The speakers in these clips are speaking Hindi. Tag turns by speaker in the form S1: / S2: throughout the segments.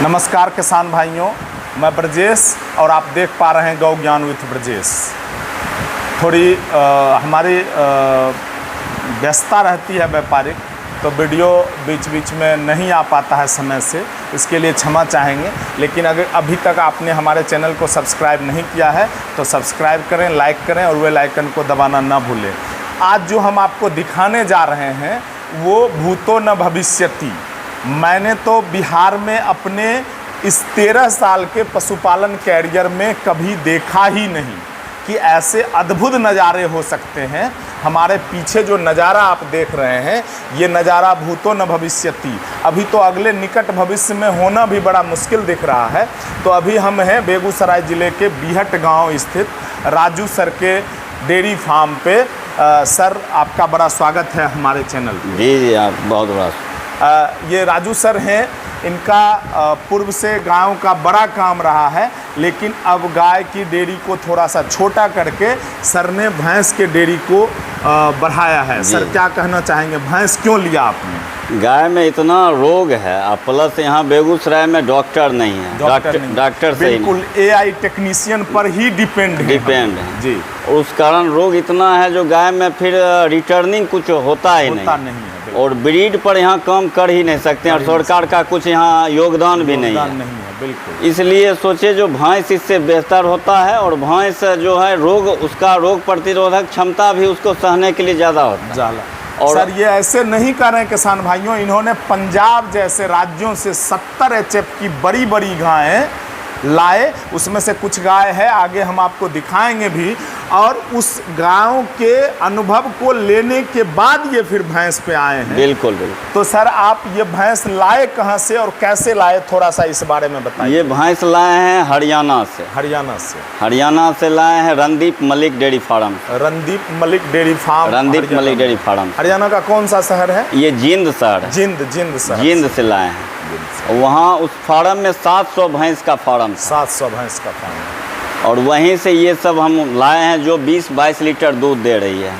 S1: नमस्कार किसान भाइयों, मैं ब्रजेश और आप देख पा रहे हैं गौ ज्ञान विथ ब्रजेश। थोड़ी हमारी व्यस्तता रहती है व्यापारिक, तो वीडियो बीच बीच में नहीं आ पाता है समय से, इसके लिए क्षमा चाहेंगे। लेकिन अगर अभी तक आपने हमारे चैनल को सब्सक्राइब नहीं किया है तो सब्सक्राइब करें, लाइक करें और बेल आइकन को दबाना ना भूलें। आज जो हम आपको दिखाने जा रहे हैं वो भूतो न भविष्यति। मैंने तो बिहार में अपने इस 13 साल के पशुपालन कैरियर में कभी देखा ही नहीं कि ऐसे अद्भुत नज़ारे हो सकते हैं। हमारे पीछे जो नज़ारा आप देख रहे हैं ये नज़ारा भूतो न भविष्यति, अभी तो अगले निकट भविष्य में होना भी बड़ा मुश्किल दिख रहा है। तो अभी हम हैं बेगूसराय ज़िले के बीहट गांव स्थित राजू सर के डेयरी फार्म पे। सर, आपका बड़ा स्वागत है हमारे चैनल पे।
S2: जी, आप बहुत बड़ा।
S1: ये राजू सर हैं, इनका पूर्व से गायों का बड़ा काम रहा है, लेकिन अब गाय की डेयरी को थोड़ा सा छोटा करके सर ने भैंस के डेयरी को बढ़ाया है। सर, क्या कहना चाहेंगे, भैंस क्यों लिया आपने?
S2: गाय में इतना रोग है, और प्लस यहाँ बेगूसराय में डॉक्टर नहीं है। डॉक्टर
S1: बिल्कुल AI टेक्नीशियन पर ही डिपेंड
S2: है
S1: जी।
S2: उस कारण रोग इतना है जो गाय में फिर रिटर्निंग कुछ होता ही नहीं है। और ब्रीड पर यहाँ कम कर ही नहीं सकते हैं, और सरकार का कुछ यहाँ योगदान भी नहीं है।
S1: बिल्कुल।
S2: इसलिए सोचे जो भैंस इससे बेहतर होता है, और भैंस जो है रोग, उसका रोग प्रतिरोधक क्षमता भी उसको सहने के लिए ज़्यादा होता है।
S1: और सर, ये ऐसे नहीं कर रहे हैं किसान भाइयों, इन्होंने पंजाब जैसे राज्यों से 70 HF की बड़ी बड़ी गायें लाए। उसमें से कुछ गाय है, आगे हम आपको दिखाएंगे भी। और उस गायों के अनुभव को लेने के बाद ये फिर भैंस पे आए हैं।
S2: बिल्कुल बिल्कुल।
S1: तो सर, आप ये भैंस लाए कहाँ से और कैसे लाए, थोड़ा सा इस बारे में बताइए।
S2: ये भैंस लाए हैं हरियाणा से। हरियाणा से लाए हैं Randeep Malik dairy farm.
S1: Randeep Malik dairy farm. Haryana का कौन सा शहर है?
S2: ये जींद शहर। जींद से लाए हैं। वहाँ उस फार्म में 700 भैंस का फार्म।
S1: 700 भैंस का फार्म।
S2: और वहीं से ये सब हम लाए हैं जो 20-22 लीटर दूध दे रही है।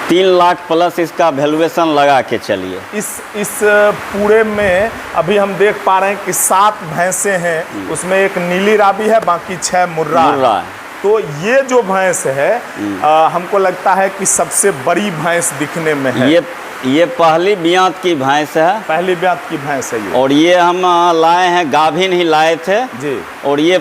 S2: 3 लाख प्लस इसका वैल्यूएशन लगा के चलिए।
S1: इस पूरे में अभी हम देख पा रहे हैं कि 7 भैंसें हैं, उसमें एक नीली रावी है, बाकी 6 मुर्रा है। तो ये जो भैंस है हमको लगता है कि सबसे बड़ी भैंस दिखने में है।
S2: ये पहली ब्यात की भैंस है।
S1: पहली ब्यात की भैंस है ये।
S2: और ये हम लाए हैं, गाभिन ही लाए थे
S1: जी।
S2: और ये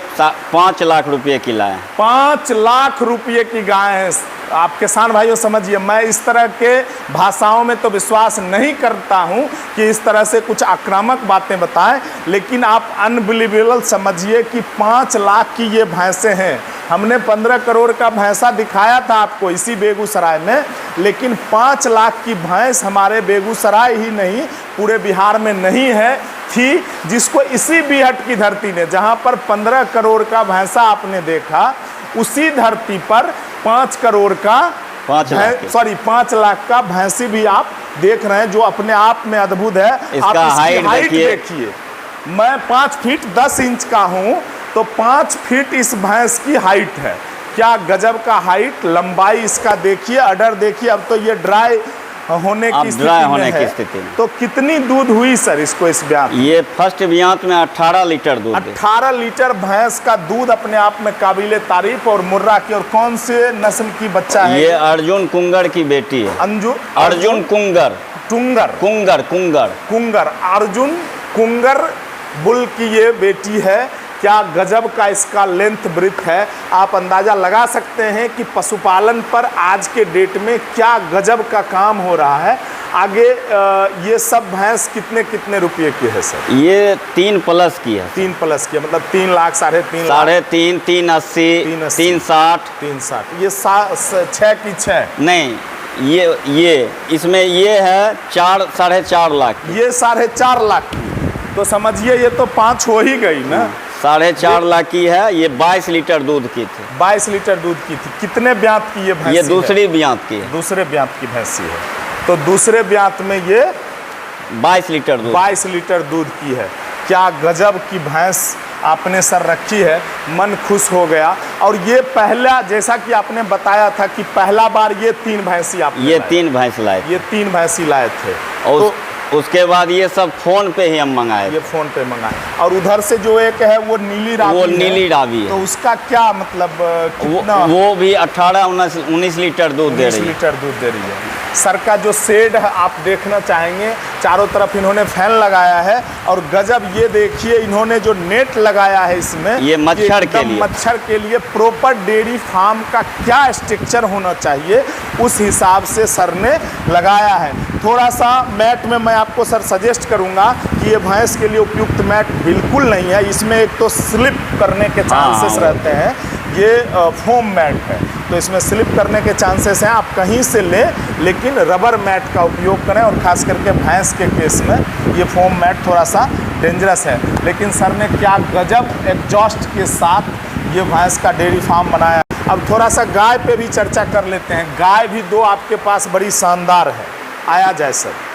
S2: 5 लाख रुपए की लाए।
S1: 5 लाख रुपए की गाय है। आप किसान भाइयों समझिए, मैं इस तरह के भाषाओं में तो विश्वास नहीं करता हूं कि इस तरह से कुछ आक्रामक बातें बताएं, लेकिन आप अनबिलीवेबल समझिए कि 5 लाख की ये भैंसें हैं। हमने 15 करोड़ का भैंसा दिखाया था आपको इसी बेगूसराय में, लेकिन 5 लाख की भैंस हमारे बेगूसराय ही नहीं पूरे बिहार में नहीं है थी, जिसको इसी बीहट की धरती ने, जहां पर 15 करोड़ का भैंसा आपने देखा, उसी धरती पर 5 करोड़ का 5 लाख का भैंसी भी आप देख रहे हैं, जो अपने आप में अद्भुत है।
S2: आप इसकी हाइट
S1: देखिए, मैं 5 फीट 10 इंच का हूं, तो 5 फीट इस भैंस की हाइट है। क्या गजब का हाइट, लंबाई इसका देखिए, अडर देखिए। अब तो ये ड्राई होने की स्थिति में। तो कितनी दूध हुई सर इसको इस ब्यात?
S2: ये फर्स्ट ब्यात में 18 लीटर दूध।
S1: 18 लीटर भैंस का दूध अपने आप में काबिले तारीफ। और मुर्रा की, और कौन से नस्ल की बच्चा है?
S2: ये अर्जुन कुंगर की बेटी है। अर्जुन कुंगर
S1: अर्जुन कुंगर बुल की ये बेटी है। क्या गजब का इसका लेंथ ब्रीथ है। आप अंदाज़ा लगा सकते हैं कि पशुपालन पर आज के डेट में क्या गजब का काम हो रहा है। आगे ये सब भैंस कितने रुपये की है सर?
S2: ये 3 प्लस की है।
S1: 3 प्लस की है, मतलब 3 लाख, 3.5 लाख,
S2: 3.5, 380, 360।
S1: ये 6 की 6
S2: नहीं, ये इसमें ये है 4-4.5 लाख।
S1: ये 4.5 लाख की, तो समझिए ये तो 5 हो ही गई ना।
S2: 4.5 लाख की है। ये 22 लीटर दूध की थी।
S1: 22 लीटर दूध की थी। कितने ब्यात की ये भैंसी?
S2: ये दूसरी ब्यात की है।
S1: दूसरे ब्यात की भैंसी है। तो दूसरे ब्यात में ये
S2: 22 लीटर दूध
S1: की है। क्या गजब की भैंस आपने सर रखी है, मन खुश हो गया। और ये पहला, जैसा कि आपने बताया था कि पहला बार ये 3 भैंसी आप
S2: ये 3 भैंस लाए थे।
S1: ये 3 भैंसी लाए थे।
S2: और
S1: तो
S2: उसके बाद ये सब फ़ोन पे ही हम मंगाए।
S1: ये फ़ोन पे मंगाए। और उधर से जो एक है वो नीली रावी
S2: वो नीली रावी है,
S1: तो उसका क्या मतलब कितना?
S2: वो भी 18-19 लीटर दूध दे रही है।
S1: 19 लीटर दूध दे रही है। सर का जो शेड है आप देखना चाहेंगे, चारों तरफ इन्होंने फैन लगाया है और गजब ये देखिए इन्होंने जो नेट लगाया है इसमें,
S2: ये मच्छर के लिए,
S1: मच्छर के लिए प्रॉपर डेयरी फार्म का क्या स्ट्रक्चर होना चाहिए उस हिसाब से सर ने लगाया है। थोड़ा सा मैट में मैं आपको सर सजेस्ट करूंगा कि ये भैंस के लिए उपयुक्त मैट बिल्कुल नहीं है। इसमें एक तो स्लिप करने के चांसेस रहते हैं, ये फोम मैट है तो इसमें स्लिप करने के चांसेस हैं। आप कहीं से लें लेकिन रबर मैट का उपयोग करें, और ख़ास करके भैंस के केस में ये फोम मैट थोड़ा सा डेंजरस है। लेकिन सर ने क्या गजब एग्जॉस्ट के साथ ये भैंस का डेयरी फार्म बनाया। अब थोड़ा सा गाय पे भी चर्चा कर लेते हैं। गाय भी दो आपके पास बड़ी शानदार है, आया जाए सर।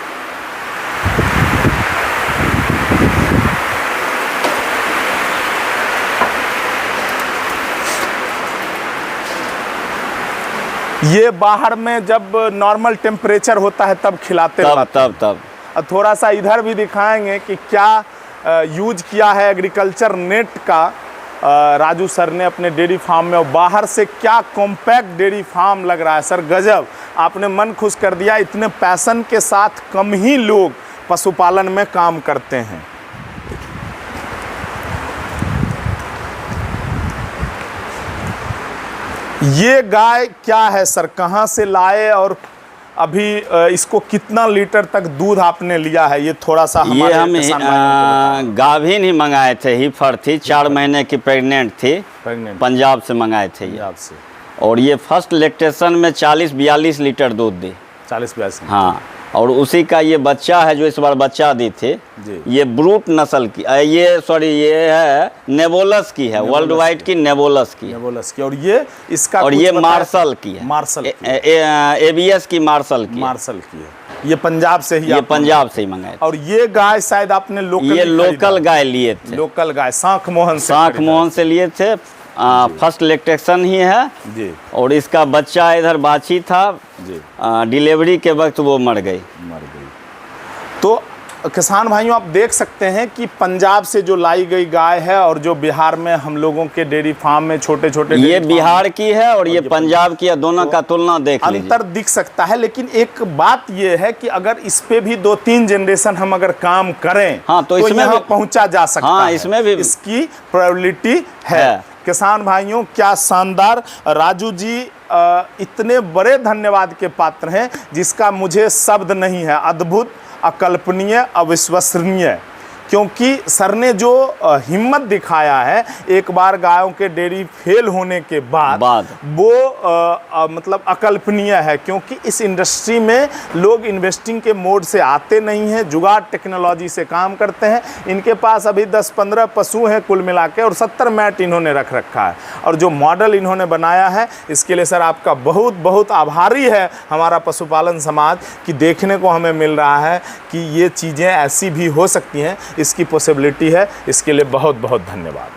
S1: ये बाहर में जब नॉर्मल टेम्परेचर होता है तब खिलाते
S2: तब
S1: अब थोड़ा सा इधर भी दिखाएंगे कि क्या यूज किया है एग्रीकल्चर नेट का राजू सर ने अपने डेयरी फार्म में। और बाहर से क्या कॉम्पैक्ट डेयरी फार्म लग रहा है सर, गजब, आपने मन खुश कर दिया। इतने पैशन के साथ कम ही लोग पशुपालन में काम करते हैं। ये गाय क्या है सर, कहाँ से लाए और अभी इसको कितना लीटर तक दूध आपने लिया है? ये थोड़ा सा
S2: ये हम गाभिन ही मंगाए थे, हीफर थी, 4 महीने की प्रेग्नेंट थी, पंजाब से मंगाए थे ये। और ये फर्स्ट लैक्टेशन में 40-42 लीटर दूध दी।
S1: 40-42?
S2: हाँ। और उसी का ये बच्चा है जो इस बार बच्चा दी थी, ये ब्रूट नस्ल की, ये है नेबोलस की है, वर्ल्ड वाइड की नेबोलस की।
S1: और ये इसका
S2: और ये मार्शल की है,
S1: मार्शल
S2: ABS की मार्शल की
S1: है। ये पंजाब से ही,
S2: ये पंजाब से ही मंगाए।
S1: और ये गाय शायद आपने
S2: लोकल गाय लिए थे,
S1: लोकल गाय सांख मोहन
S2: से लिए थे। फर्स्ट लैक्टेशन ही है
S1: जी।
S2: और इसका बच्चा इधर बाछी था जी, डिलीवरी के वक्त वो मर गई।
S1: तो किसान भाइयों आप देख सकते हैं कि पंजाब से जो लाई गई गाय है और जो बिहार में हम लोगों के डेयरी फार्म में छोटे छोटे,
S2: ये बिहार की है और ये पंजाब की है, दोनों का तुलना देख लीजिए,
S1: अंतर दिख सकता है। लेकिन एक बात ये है कि अगर इस पे भी 2-3 जनरेशन हम अगर काम करें
S2: तो इसमें
S1: यहाँ पहुंचा जा सकता है।
S2: इसमें भी
S1: इसकी प्रोबेबिलिटी है। किसान भाइयों क्या शानदार, राजू जी इतने बड़े धन्यवाद के पात्र हैं जिसका मुझे शब्द नहीं है। अद्भुत, अकल्पनीय, अविश्वसनीय, क्योंकि सर ने जो हिम्मत दिखाया है एक बार गायों के डेयरी फेल होने के बाद वो मतलब अकल्पनीय है। क्योंकि इस इंडस्ट्री में लोग इन्वेस्टिंग के मोड से आते नहीं हैं, जुगाड़ टेक्नोलॉजी से काम करते हैं। इनके पास अभी 10-15 पशु हैं कुल मिला के और 70 मैट इन्होंने रख रखा है। और जो मॉडल इन्होंने बनाया है इसके लिए सर आपका बहुत बहुत आभारी है हमारा पशुपालन समाज, कि देखने को हमें मिल रहा है कि ये चीज़ें ऐसी भी हो सकती हैं, इसकी पॉसिबिलिटी है। इसके लिए बहुत बहुत धन्यवाद।